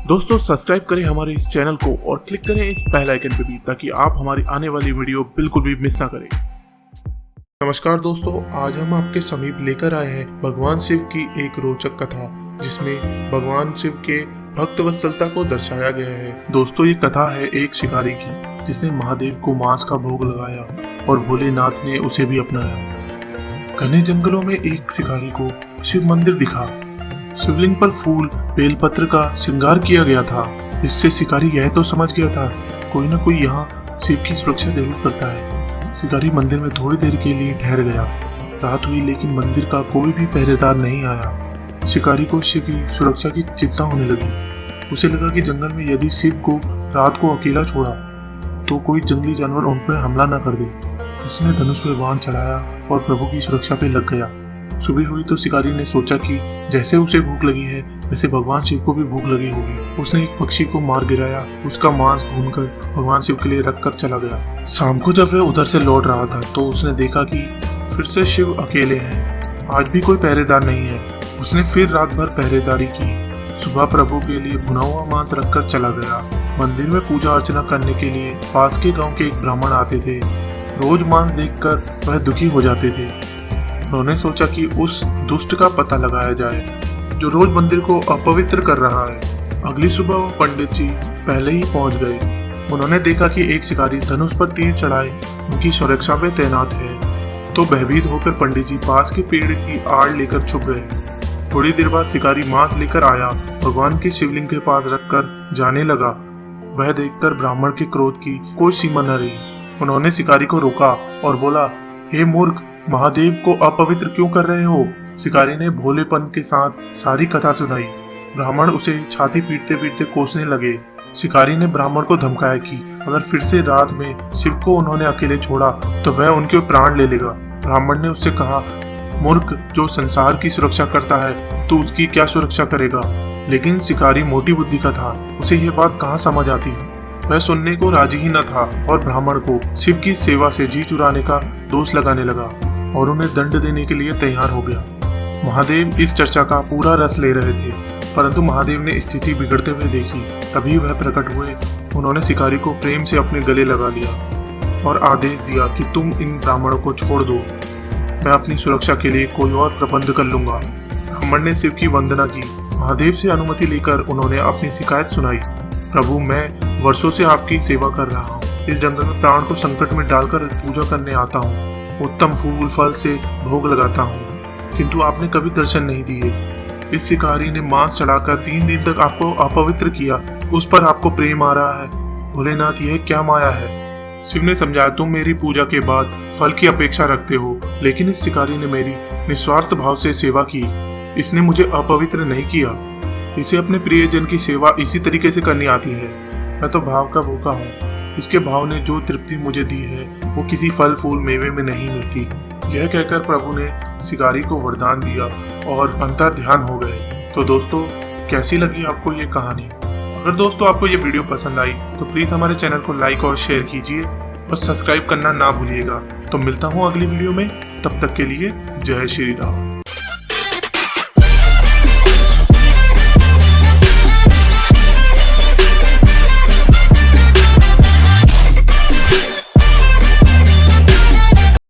दोस्तों सब्सक्राइब करें हमारे इस चैनल को और क्लिक करें इस बेल आइकन पे भी, ताकि आप हमारी आने वाली वीडियो बिल्कुल भी मिस ना करें। नमस्कार दोस्तों, आज हम आपके समीप लेकर आए हैं भगवान शिव की एक रोचक कथा, जिसमें भगवान शिव के भक्त वत्सलता को दर्शाया गया है। दोस्तों ये कथा है एक शिकारी की, जिसने महादेव को मांस का भोग लगाया और भोलेनाथ ने उसे भी अपनाया। घने जंगलों में एक शिकारी को शिव मंदिर दिखा। शिवलिंग पर फूल बेलपत्र का श्रृंगार किया गया था। इससे शिकारी यह तो समझ गया था कोई न कोई यहाँ शिव की सुरक्षा जरूर करता है। शिकारी मंदिर में थोड़ी देर के लिए ठहर गया। रात हुई लेकिन मंदिर का कोई भी पहरेदार नहीं आया। शिकारी को शिव की सुरक्षा की चिंता होने लगी। उसे लगा कि जंगल में यदि शिव को रात को अकेला छोड़ा तो कोई जंगली जानवर उन पर हमला न कर दे। उसने धनुष पर बाण चढ़ाया और प्रभु की सुरक्षा पे लग गया। सुबह हुई तो शिकारी ने सोचा कि जैसे उसे भूख लगी है वैसे भगवान शिव को भी भूख लगी होगी। उसने एक पक्षी को मार गिराया, उसका मांस भूनकर भगवान शिव के लिए रखकर चला गया। शाम को जब वह उधर से लौट रहा था तो उसने देखा कि फिर से शिव अकेले हैं। आज भी कोई पहरेदार नहीं है। उसने फिर रात भर पहरेदारी की। सुबह प्रभु के लिए भुना हुआ मांस रखकर चला गया। मंदिर में पूजा अर्चना करने के लिए पास के गाँव के एक ब्राह्मण आते थे। रोज मांस देखकर वह दुखी हो जाते थे। उन्होंने सोचा कि उस दुष्ट का पता लगाया जाए जो रोज मंदिर को अपवित्र कर रहा है। अगली सुबह वो पंडित जी पहले ही पहुंच गए। उन्होंने देखा कि एक शिकारी धनुष पर तीर चढ़ाए उनकी सुरक्षा में तैनात है। तो भयभीत होकर पंडित जी पास के पेड़ की आड़ लेकर छुप गए। थोड़ी देर बाद शिकारी मांस लेकर आया, भगवान के शिवलिंग के पास रखकर जाने लगा। वह देखकर ब्राह्मण के क्रोध की कोई सीमा न रही। उन्होंने शिकारी को रोका और बोला, हे मूर्ख, महादेव को अपवित्र क्यों कर रहे हो? शिकारी ने भोलेपन के साथ सारी कथा सुनाई। ब्राह्मण उसे छाती पीटते पीटते कोसने लगे। शिकारी ने ब्राह्मण को धमकाया कि अगर फिर से रात में शिव को उन्होंने अकेले छोड़ा तो वह उनके प्राण ले लेगा। ब्राह्मण ने उससे कहा, मूर्ख, जो संसार की सुरक्षा करता है तो उसकी क्या सुरक्षा करेगा? लेकिन शिकारी मोटी बुद्धि का था, उसे यह बात कहाँ समझ आती। वह सुनने को राजी ही न था और ब्राह्मण को शिव की सेवा से जी चुराने का दोष लगाने लगा और उन्हें दंड देने के लिए तैयार हो गया। महादेव इस चर्चा का पूरा रस ले रहे थे, परंतु महादेव ने स्थिति बिगड़ते हुए देखी। तभी वह प्रकट हुए। उन्होंने शिकारी को प्रेम से अपने गले लगा लिया और आदेश दिया कि तुम इन ब्राह्मणों को छोड़ दो, मैं अपनी सुरक्षा के लिए कोई और प्रबंध कर लूंगा। ब्राह्मण ने शिव की वंदना की। महादेव से अनुमति लेकर उन्होंने अपनी शिकायत सुनाई। प्रभु, मैं वर्षों से आपकी सेवा कर रहा हूँ। इस जंगल में प्राण को संकट में डालकर पूजा करने आता हूँ। उत्तम फूल फल से भोग लगाता हूँ, किंतु आपने कभी दर्शन नहीं दिए। इस शिकारी ने मांस चढ़ाकर 3 दिन तक आपको अपवित्र किया, उस पर आपको प्रेम आ रहा है। भोलेनाथ, यह क्या माया है? शिव ने समझाया, तुम मेरी पूजा के बाद फल की अपेक्षा रखते हो, लेकिन इस शिकारी ने मेरी निस्वार्थ भाव से सेवा की। इसने मुझे अपवित्र नहीं किया। इसे अपने प्रियजन की सेवा इसी तरीके से करनी आती है। मैं तो भाव का भूखा हूँ। इसके भाव ने जो तृप्ति मुझे दी है वो किसी फल फूल मेवे में नहीं मिलती। यह कहकर प्रभु ने शिकारी को वरदान दिया और अंतर ध्यान हो गए। तो दोस्तों, कैसी लगी आपको ये कहानी? अगर दोस्तों आपको ये वीडियो पसंद आई तो प्लीज हमारे चैनल को लाइक और शेयर कीजिए और सब्सक्राइब करना ना भूलिएगा। तो मिलता हूँ अगली वीडियो में, तब तक के लिए जय श्री राम।